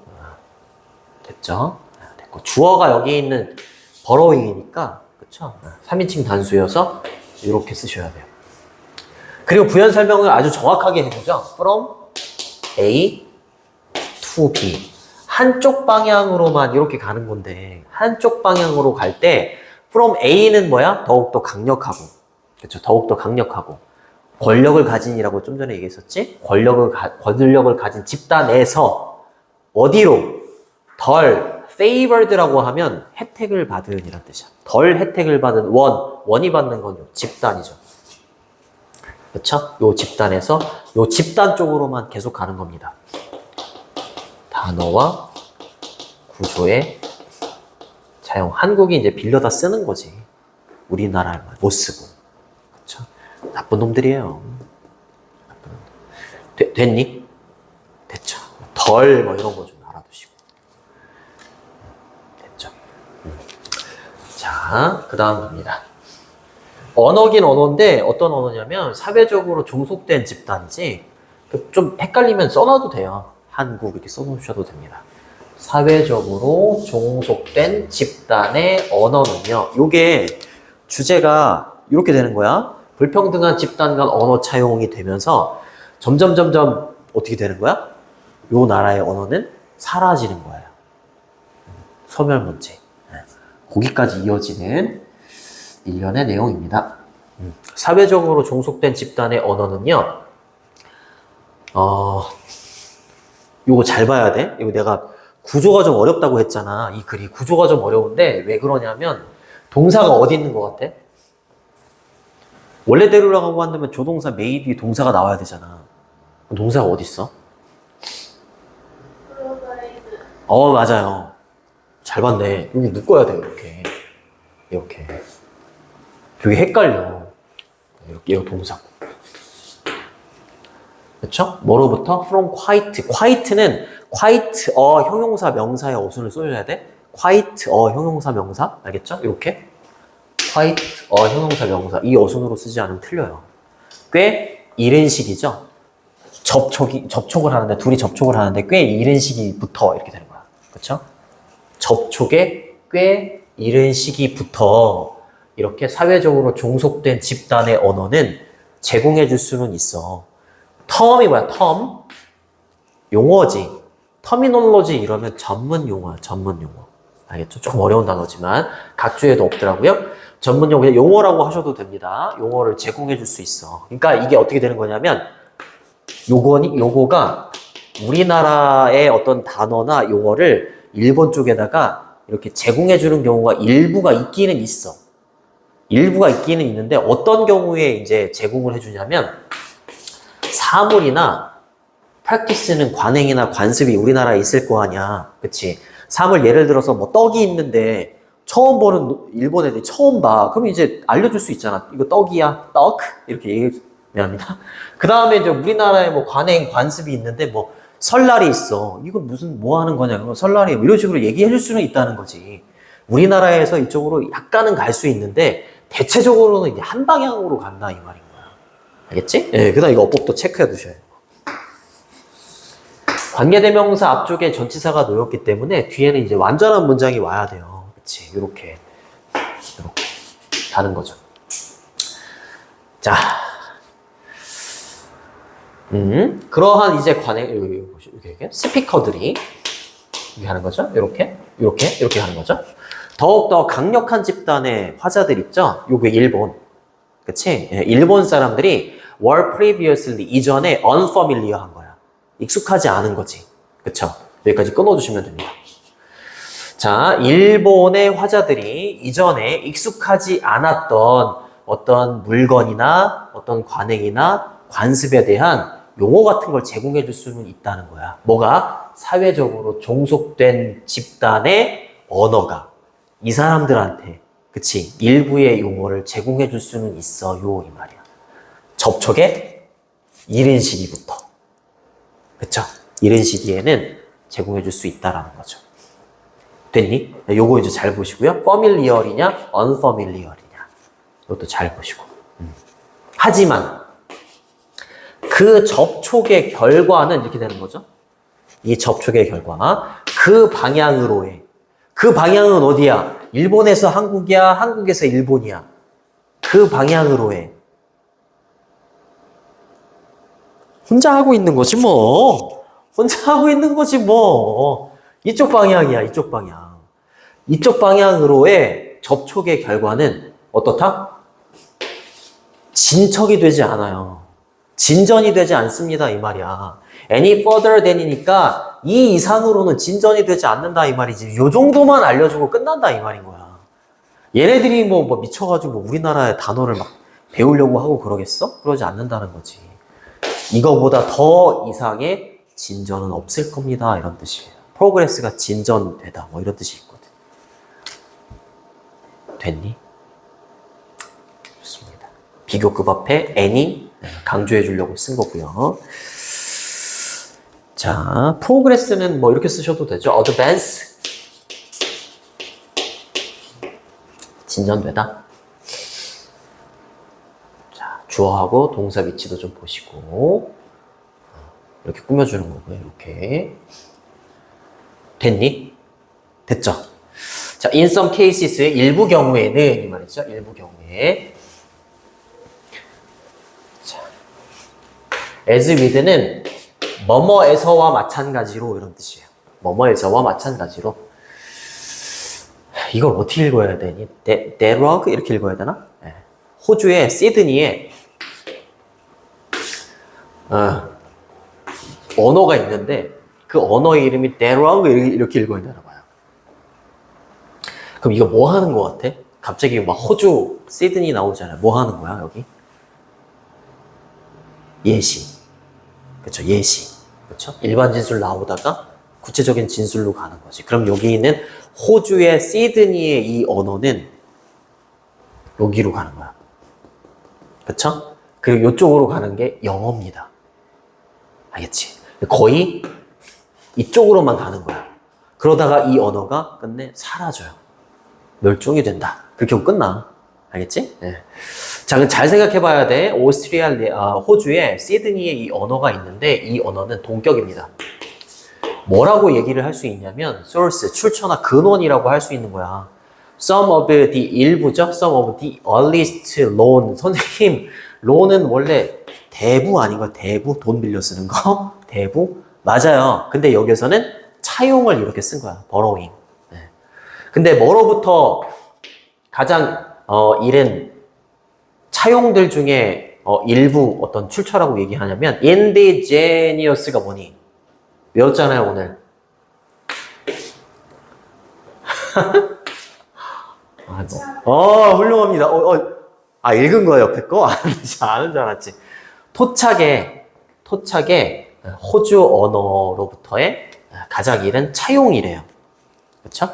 됐죠? 됐고. 주어가 여기 있는 borrowing이니까, 그쵸? 3인칭 단수여서 이렇게 쓰셔야 돼요. 그리고 부연 설명을 아주 정확하게 해주죠. From A to B. 한쪽 방향으로만 이렇게 가는 건데, 한쪽 방향으로 갈 때, from A는 뭐야? 더욱더 강력하고. 그쵸? 더욱더 강력하고. 권력을 가진이라고 좀 전에 얘기했었지? 권력을 가진 집단에서 어디로? 덜 favored라고 하면 혜택을 받은 이란 뜻이야. 덜 혜택을 받은 원이 받는 건 요 집단이죠. 그쵸? 요 집단에서 요 집단 쪽으로만 계속 가는 겁니다. 단어와 구조의 차용. 한국이 이제 빌려다 쓰는 거지. 우리나라만 못 쓰고. 그쵸? 나쁜 놈들이에요. 됐니? 됐죠. 덜 뭐 이런 거 좀 알아두시고. 됐죠. 자, 그 다음 갑니다. 언어긴 언어인데 어떤 언어냐면 사회적으로 종속된 집단이지. 좀 헷갈리면 써놔도 돼요. 한국 이렇게 써놓으셔도 됩니다. 사회적으로 종속된 집단의 언어는요. 요게 주제가 이렇게 되는 거야. 불평등한 집단 간 언어 차용이 되면서 점점 어떻게 되는 거야? 요 나라의 언어는 사라지는 거예요. 소멸문제. 거기까지 이어지는 일련의 내용입니다. 사회적으로 종속된 집단의 언어는요. 요거 잘 봐야 돼. 이거 내가 구조가 좀 어렵다고 했잖아. 이 글이 구조가 좀 어려운데 왜 그러냐면 동사가 어디 있는 것 같아? 원래대로라고 한다면 조동사 made 뒤에 동사가 나와야 되잖아. 동사가 어디 있어? 맞아요. 잘 봤네. 여기 묶어야 돼, 이렇게. 되게 헷갈려. 이거 동사. 그쵸? 뭐로부터? From quite. quite는 quite 형용사 명사의 어순을 써줘야 돼. quite 형용사 명사. 알겠죠? 이렇게. quite 형용사 명사 이 어순으로 쓰지 않으면 틀려요. 꽤 이른 시기죠. 접촉을 하는데 둘이 접촉을 하는데 꽤 이른 시기부터 이렇게 되는 거야. 그렇죠? 접촉에 꽤 이른 시기부터 이렇게 사회적으로 종속된 집단의 언어는 제공해 줄 수는 있어. 텀이 뭐야? 텀? 용어지. 터미놀로지 이러면 전문 용어야. 전문 용어. 알겠죠? 조금 어려운 단어지만 각주에도 없더라고요. 전문 용어 그냥 용어라고 하셔도 됩니다. 용어를 제공해 줄 수 있어. 그러니까 이게 어떻게 되는 거냐면 요거가 우리나라의 어떤 단어나 용어를 일본 쪽에다가 이렇게 제공해 주는 경우가 일부가 있기는 있어. 일부가 있기는 있는데 어떤 경우에 이제 제공을 해주냐면 사물이나 practice는 관행이나 관습이 우리나라에 있을 거 아니야. 그치? 사물 예를 들어서 뭐 떡이 있는데 처음 보는 일본 애들이 처음 봐. 그럼 이제 알려줄 수 있잖아. 이거 떡이야. 떡? 이렇게 얘기합니다. 그 다음에 이제 우리나라에 뭐 관행, 관습이 있는데 뭐 설날이 있어. 이거 무슨 뭐 하는 거냐. 설날이 뭐 이런 식으로 얘기해 줄 수는 있다는 거지. 우리나라에서 이쪽으로 약간은 갈 수 있는데 대체적으로는 이제 한 방향으로 간다 이 말인 거야. 알겠지? 예, 그 다음 이거 어법도 체크해 두셔야 돼요. 관계대명사 앞쪽에 전치사가 놓였기 때문에 뒤에는 이제 완전한 문장이 와야 돼요. 그치? 요렇게 가는 거죠. 자. 그러한 이제 여기 스피커들이 이렇게 하는 거죠. 이렇게 하는 거죠. 더욱더 강력한 집단의 화자들 있죠. 요게 일본. 그치? 예, 일본 사람들이 were previously 이전에 unfamiliar 한 거야. 익숙하지 않은 거지. 그쵸? 여기까지 끊어주시면 됩니다. 자, 일본의 화자들이 이전에 익숙하지 않았던 어떤 물건이나 어떤 관행이나 관습에 대한 용어 같은 걸 제공해 줄 수는 있다는 거야. 뭐가? 사회적으로 종속된 집단의 언어가 이 사람들한테 그치? 일부의 용어를 제공해 줄 수는 있어요 이 말이야. 접촉의 이른 시기부터 그쵸? 이른 시기에는 제공해 줄 수 있다라는 거죠. 됐니? 요거 이제 잘 보시고요. familiar이냐 unfamiliar이냐 이것도 잘 보시고 하지만 그 접촉의 결과는 이렇게 되는 거죠. 이 접촉의 결과 그 방향으로의 그 방향은 어디야? 일본에서 한국이야? 한국에서 일본이야? 그 방향으로의 혼자 하고 있는 거지 뭐. 혼자 하고 있는 거지 뭐. 이쪽 방향이야. 이쪽 방향. 이쪽 방향으로의 접촉의 결과는 어떻다? 진척이 되지 않아요. 진전이 되지 않습니다 이 말이야. any further than이니까 이 이상으로는 진전이 되지 않는다 이 말이지. 요 정도만 알려주고 끝난다 이 말인 거야. 얘네들이 뭐 미쳐가지고 우리나라의 단어를 막 배우려고 하고 그러겠어? 그러지 않는다는 거지. 이거보다 더 이상의 진전은 없을 겁니다 이런 뜻이에요. 프로그레스가 진전되다 뭐 이런 뜻이 있거든. 됐니? 좋습니다. 비교급 앞에 any 강조해 주려고 쓴 거고요. 자, 프로그레스는 뭐 이렇게 쓰셔도 되죠. advance 진전되다. 자, 주어하고 동사 위치도 좀 보시고 이렇게 꾸며주는 거고요. 이렇게 됐니? 됐죠? 자, in some cases 일부 경우에는 이 말이죠. 일부 경우에 자, as with는 뭐뭐에서와 마찬가지로 이런 뜻이에요. 뭐뭐에서와 마찬가지로 이걸 어떻게 읽어야 되니? 데러그 이렇게 읽어야 되나? 네. 호주의 시드니에 언어가 있는데 그 언어의 이름이 데러그 이렇게 읽어야 되나 봐요. 그럼 이거 뭐 하는 거 같아? 갑자기 막 호주 시드니 나오잖아요. 뭐 하는 거야 여기? 예시. 그렇죠. 예시. 그렇죠. 일반 진술 나오다가 구체적인 진술로 가는 거지. 그럼 여기 있는 호주의 시드니의 이 언어는 여기로 가는 거야. 그렇죠? 그리고 이쪽으로 가는 게 영어입니다. 알겠지? 거의 이쪽으로만 가는 거야. 그러다가 이 언어가 끝내 사라져요. 멸종이 된다. 그렇게 하면 끝나. 알겠지? 네. 자, 그럼 잘 생각해 봐야 돼. 호주에 시드니에 이 언어가 있는데 이 언어는 동격입니다. 뭐라고 얘기를 할 수 있냐면 source, 출처나 근원이라고 할 수 있는 거야. Some of the 일부죠. Some of the earliest loan. 선생님, loan은 원래 대부 아닌가? 대부? 돈 빌려 쓰는 거? 대부? 맞아요. 근데 여기서는 차용을 이렇게 쓴 거야. borrowing. 네. 근데 뭐로부터 가장 이른 차용들 중에 일부 어떤 출처라고 얘기하냐면 indigenious가 뭐니? 외웠잖아요, 오늘. 훌륭합니다. 읽은 거예요, 옆에 거? 아는 줄 알았지. 토착의 호주 언어로부터의 가장 이른 차용이래요. 그쵸?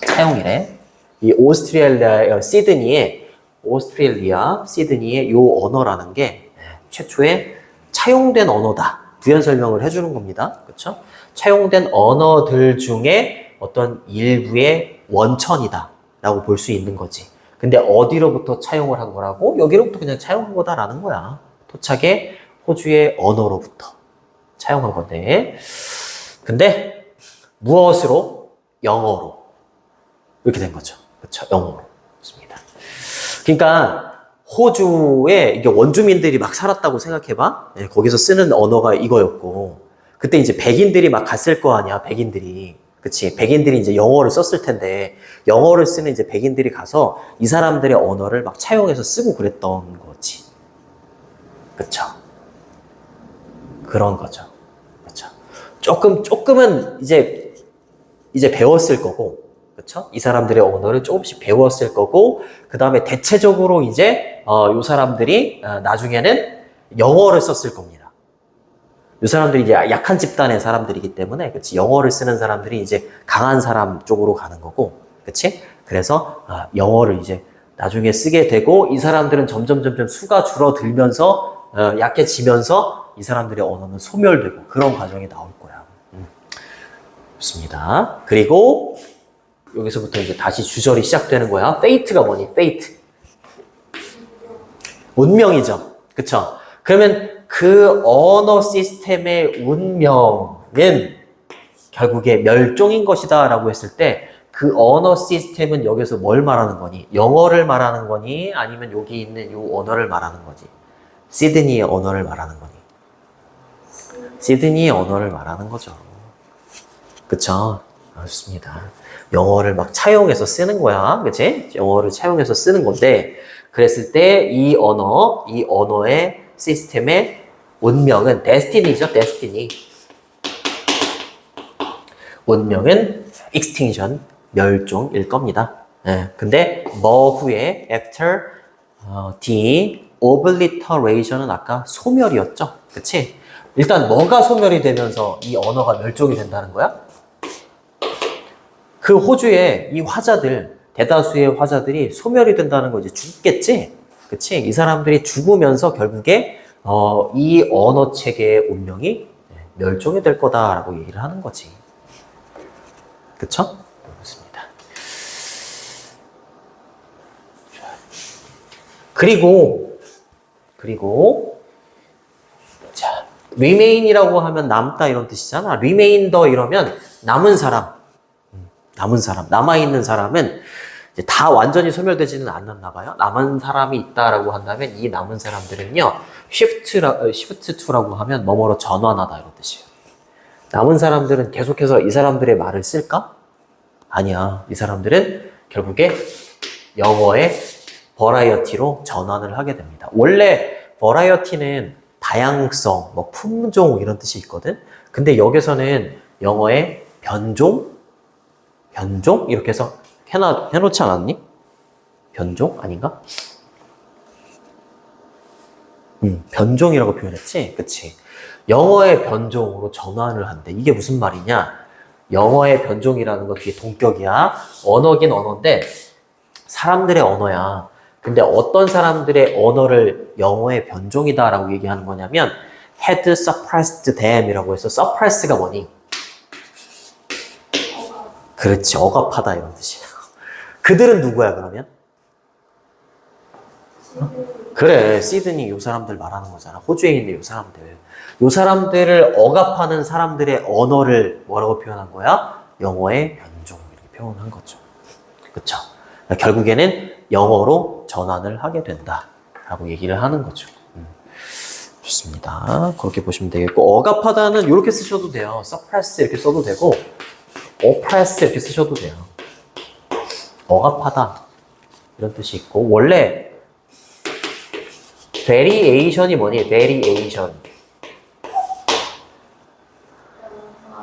차용이래. 이 시드니의 요 언어라는 게 최초의 차용된 언어다. 부연 설명을 해주는 겁니다. 그쵸? 차용된 언어들 중에 어떤 일부의 원천이다. 라고 볼 수 있는 거지. 근데 어디로부터 차용을 한 거라고? 여기로부터 그냥 차용한 거다라는 거야. 토착의 호주의 언어로부터 차용한 건데. 근데 무엇으로? 영어로. 이렇게 된 거죠. 그쵸? 영어로. 좋습니다. 그러니까 호주에 이게 원주민들이 막 살았다고 생각해봐. 네, 거기서 쓰는 언어가 이거였고, 그때 이제 백인들이 막 갔을 거 아니야, 백인들이. 그치? 백인들이 이제 영어를 썼을 텐데, 영어를 쓰는 이제 백인들이 가서 이 사람들의 언어를 막 차용해서 쓰고 그랬던 거지. 그쵸? 그런 거죠. 그쵸? 조금은 이제 배웠을 거고, 그쵸? 이 사람들의 언어를 조금씩 배웠을 거고, 그 다음에 대체적으로 이제, 요 사람들이, 나중에는 영어를 썼을 겁니다. 요 사람들이 이제 약한 집단의 사람들이기 때문에, 그치? 영어를 쓰는 사람들이 이제 강한 사람 쪽으로 가는 거고, 그치? 그래서, 영어를 이제 나중에 쓰게 되고, 이 사람들은 점점 수가 줄어들면서, 약해지면서, 이 사람들의 언어는 소멸되고, 그런 과정이 나올 거야. 좋습니다. 그리고, 여기서부터 이제 다시 주절이 시작되는 거야. fate가 뭐니? fate. 운명이죠. 그쵸? 그러면 그 언어 시스템의 운명은 결국에 멸종인 것이다 라고 했을 때 그 언어 시스템은 여기서 뭘 말하는 거니? 영어를 말하는 거니? 아니면 여기 있는 이 언어를 말하는 거지? 시드니의 언어를 말하는 거니? 시드니의 언어를 말하는 거죠. 그쵸? 좋습니다. 영어를 막 차용해서 쓰는 거야. 그치? 영어를 차용해서 쓰는 건데, 그랬을 때 이 언어의 시스템의 운명은 destiny죠, destiny. 운명은 extinction, 멸종일 겁니다. 근데 뭐 후에 after the obliteration은 아까 소멸이었죠. 그치? 일단 뭐가 소멸이 되면서 이 언어가 멸종이 된다는 거야? 그 호주의 이 화자들, 대다수의 화자들이 소멸이 된다는 거 이제 죽겠지? 그치? 이 사람들이 죽으면서 결국에, 이 언어 체계의 운명이 멸종이 될 거다라고 얘기를 하는 거지. 그쵸? 그렇습니다. 그리고, 자, remain이라고 하면 남다 이런 뜻이잖아. remainder 이러면 남은 사람, 남아있는 사람은 이제 다 완전히 소멸되지는 않았나 봐요. 남은 사람이 있다라고 한다면 이 남은 사람들은요, shift to라고 하면 뭐뭐로 전환하다 이런 뜻이에요. 남은 사람들은 계속해서 이 사람들의 말을 쓸까? 아니야. 이 사람들은 결국에 영어의 버라이어티로 전환을 하게 됩니다. 원래 버라이어티는 다양성, 뭐 품종 이런 뜻이 있거든. 근데 여기서는 영어의 변종 이렇게 해서 해놓지 않았니? 변종 아닌가? 변종이라고 표현했지? 그치? 영어의 변종으로 전환을 한대. 이게 무슨 말이냐? 영어의 변종이라는 거 뒤에 동격이야. 언어긴 언어인데 사람들의 언어야. 근데 어떤 사람들의 언어를 영어의 변종이다라고 얘기하는 거냐면 had suppressed them이라고 해서 suppress가 뭐니? 그렇지, 억압하다 이런 뜻이야. 그들은 누구야 그러면? 그래, 시드니 요 사람들 말하는 거잖아. 호주에 있는 요 사람들. 요 사람들을 억압하는 사람들의 언어를 뭐라고 표현한 거야? 영어의 변종 이렇게 표현한 거죠. 그쵸? 결국에는 영어로 전환을 하게 된다라고 얘기를 하는 거죠. 좋습니다. 그렇게 보시면 되겠고, 억압하다는 이렇게 쓰셔도 돼요. suppress 이렇게 써도 되고, oppress 이렇게 쓰셔도 돼요. 억압하다 이런 뜻이 있고, 원래 variation이 뭐니? variation.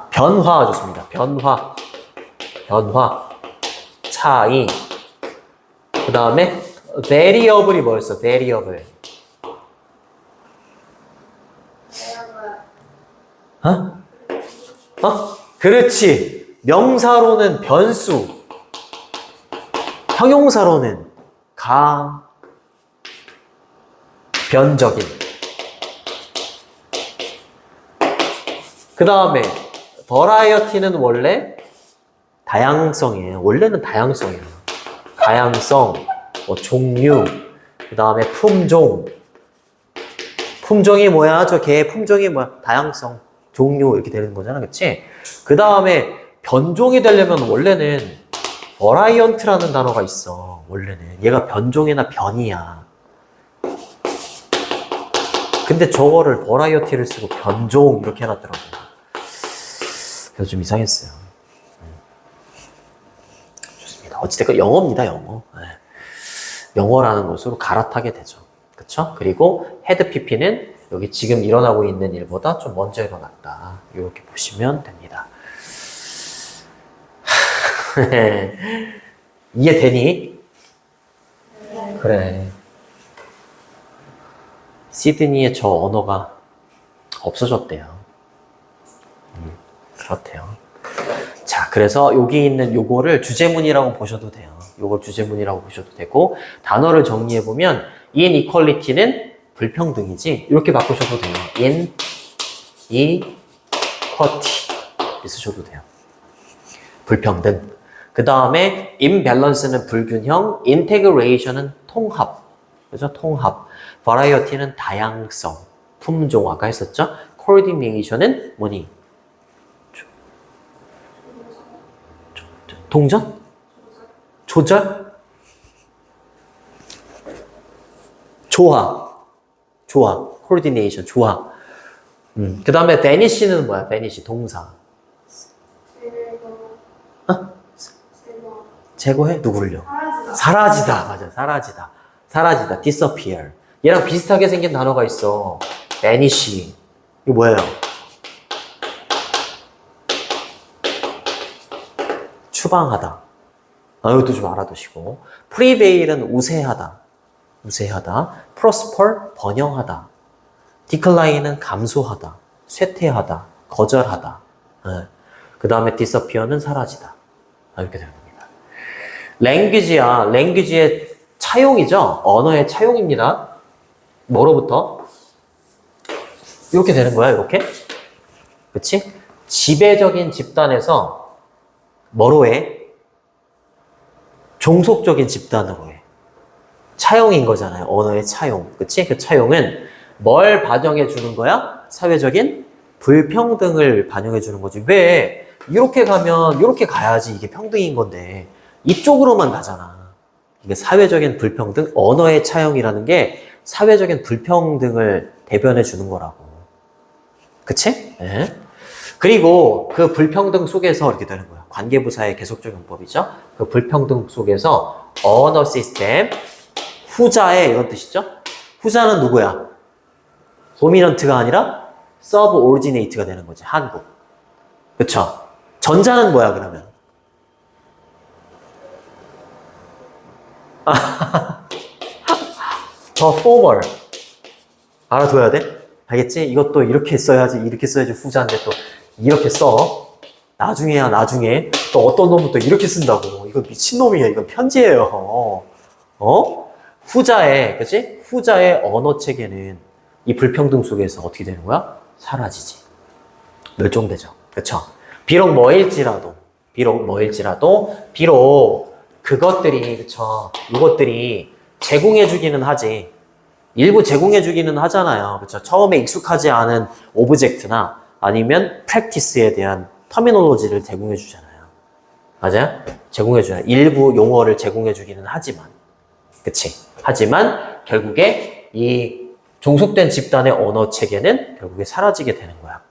변화 좋습니다. 변화, 차이. 그 다음에 variable이 뭐였어? variable. 어? 그렇지. 명사로는 변수, 형용사로는 변적인. 그 다음에 variety는 원래 다양성이에요. 원래는 다양성이에요. 다양성, 뭐 종류, 그 다음에 품종. 품종이 뭐야? 저 개의 품종이 뭐야? 다양성, 종류 이렇게 되는 거잖아, 그치? 그 다음에 변종이 되려면 원래는 variant라는 단어가 있어. 원래는 얘가 변종이나 변이야. 근데 저거를 버라이어티를 쓰고 변종 이렇게 해놨더라고요. 그래서 좀 이상했어요. 좋습니다. 어찌됐건 영어입니다, 영어. 네. 영어라는 것으로 갈아타게 되죠. 그쵸? 그리고 헤드 PP는 여기 지금 일어나고 있는 일보다 좀 먼저 일어났다. 이렇게 보시면 됩니다. 이해되니? 네. 그래. 시드니의 저 언어가 없어졌대요. 그렇대요. 자, 그래서 여기 있는 요거를 주제문이라고 보셔도 돼요. 요걸 주제문이라고 보셔도 되고, 단어를 정리해보면 inequality는 불평등이지 이렇게 바꾸셔도 돼요. inequality 이렇게 쓰셔도 돼요. 불평등. 그 다음에 imbalance는 불균형, integration은 통합. 그죠? 통합. variety는 다양성, 품종 아까 했었죠? coordination은 뭐니? 동전? 조절? 조화. coordination, 조화. 그 다음에 vanish는 뭐야? vanish, 동사. 제거해? 누구를요? 사라지다. 맞아, 사라지다. disappear. 얘랑 비슷하게 생긴 단어가 있어. vanish. 이거 뭐예요? 추방하다. 이것도 좀 알아두시고. prevail은 우세하다. prosper, 번영하다. decline은 감소하다. 쇠퇴하다. 거절하다. 그 다음에 disappear는 사라지다. 이렇게 되는 겁니다. language야. language의 차용이죠. 언어의 차용입니다. 뭐로부터? 이렇게 되는 거야, 이렇게. 그치? 지배적인 집단에서 뭐로 해? 종속적인 집단으로 해. 차용인 거잖아요. 언어의 차용. 그치? 그 차용은 뭘 반영해 주는 거야? 사회적인 불평등을 반영해 주는 거지. 왜? 이렇게 가면 이렇게 가야지 이게 평등인 건데 이쪽으로만 가잖아. 이게 사회적인 불평등, 언어의 차용이라는 게 사회적인 불평등을 대변해 주는 거라고. 그치? 네. 그리고 그 불평등 속에서 이렇게 되는 거야. 관계부사의 계속적용법이죠. 그 불평등 속에서 언어 시스템, 후자의 이런 뜻이죠. 후자는 누구야? 도미넌트가 아니라 서브오리지네이트가 되는 거지. 한국. 그쵸? 전자는 뭐야 그러면? 더 formal. 알아둬야 돼? 알겠지? 이것도 이렇게 써야지 후자인데 또 이렇게 써. 나중에야 나중에 또 어떤 놈은 또 이렇게 쓴다고. 이건 미친놈이야. 이건 편지예요. 후자의, 그치? 후자의 언어 체계는 이 불평등 속에서 어떻게 되는 거야? 사라지지. 멸종되죠. 그쵸? 비록 그것들이, 그쵸? 이것들이 제공해주기는 하지. 일부 제공해주기는 하잖아요. 그렇죠? 처음에 익숙하지 않은 오브젝트나 아니면 프랙티스에 대한 터미놀로지를 제공해주잖아요. 맞아요? 제공해주잖아요. 일부 용어를 제공해주기는 하지만. 그치? 하지만 결국에 이 종속된 집단의 언어 체계는 결국에 사라지게 되는 거야.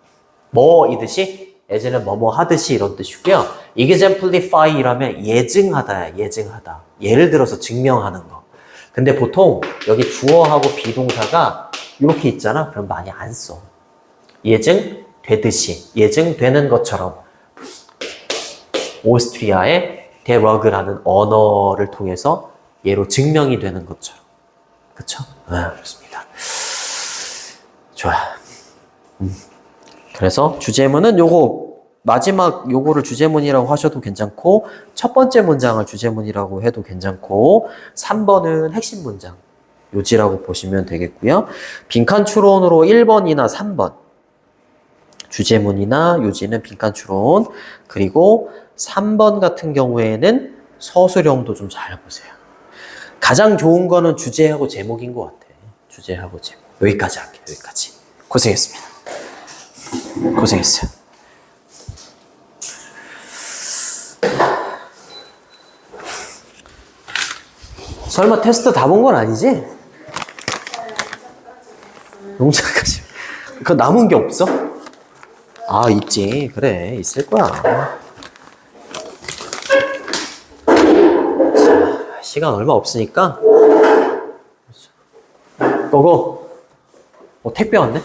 뭐이듯이 예전에 뭐뭐 하듯이 이런 뜻이고요. exemplify 이라면 예증하다야, 예증하다. 예를 들어서 증명하는 거. 근데 보통 여기 주어하고 비동사가 이렇게 있잖아. 그럼 많이 안 써. 예증되듯이, 예증되는 것처럼 오스트리아의 데러그라는 언어를 통해서 예로 증명이 되는 것처럼. 그쵸? 그렇습니다. 좋아. 그래서 주제문은 요거 마지막 요거를 주제문이라고 하셔도 괜찮고 첫 번째 문장을 주제문이라고 해도 괜찮고 3번은 핵심 문장 요지라고 보시면 되겠고요. 빈칸 추론으로 1번이나 3번 주제문이나 요지는 빈칸 추론 그리고 3번 같은 경우에는 서술형도 좀 잘 보세요. 가장 좋은 거는 주제하고 제목인 것 같아. 주제하고 제목. 여기까지 할게요. 여기까지. 고생했습니다. 고생했어요. 설마 테스트 다 본 건 아니지? 농사까지. 그 남은 게 없어? 아, 있지. 그래. 있을 거야. 자, 시간 얼마 없으니까. 고고. 택배 왔네?